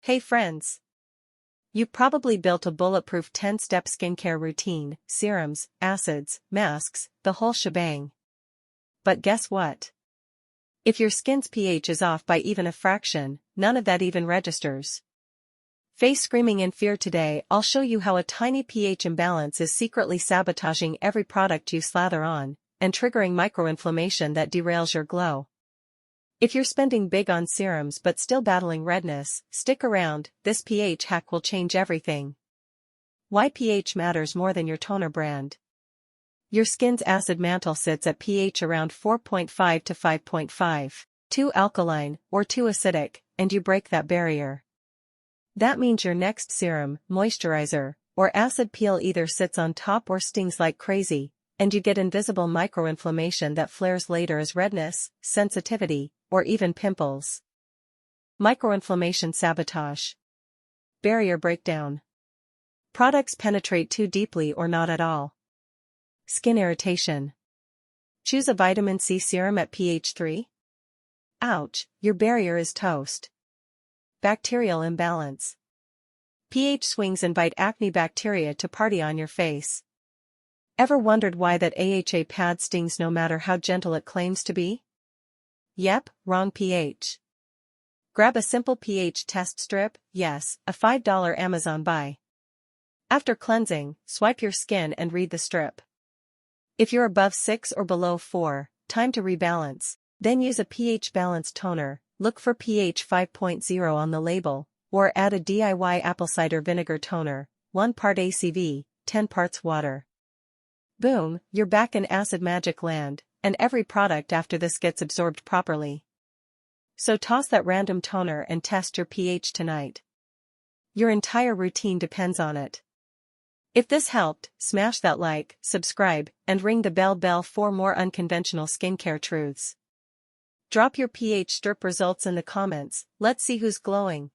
Hey friends! You've probably built a bulletproof 10-step skincare routine, serums, acids, masks, the whole shebang. But guess what? If your skin's pH is off by even a fraction, none of that even registers. Face screaming in fear today, I'll show you how a tiny pH imbalance is secretly sabotaging every product you slather on, and triggering microinflammation that derails your glow. If you're spending big on serums but still battling redness, stick around, this pH hack will change everything. Why pH matters more than your toner brand. Your skin's acid mantle sits at pH around 4.5 to 5.5, too alkaline or too acidic, and you break that barrier. That means your next serum, moisturizer, or acid peel either sits on top or stings like crazy, and you get invisible microinflammation that flares later as redness, sensitivity, or even pimples. Microinflammation sabotage. Barrier breakdown. Products penetrate too deeply or not at all. Skin irritation. Choose a vitamin C serum at pH 3? Ouch, your barrier is toast. Bacterial imbalance. pH swings invite acne bacteria to party on your face. Ever wondered why that AHA pad stings no matter how gentle it claims to be? Yep, wrong pH. Grab a simple pH test strip, yes, a $5 Amazon buy. After cleansing, swipe your skin and read the strip. If you're above 6 or below 4, time to rebalance, then use a pH balanced toner, look for pH 5.0 on the label, or add a DIY apple cider vinegar toner, 1 part ACV, 10 parts water. Boom, you're back in acid magic land, and every product after this gets absorbed properly. So toss that random toner and test your pH tonight. Your entire routine depends on it. If this helped, smash that like, subscribe, and ring the bell for more unconventional skincare truths. Drop your pH strip results in the comments, let's see who's glowing.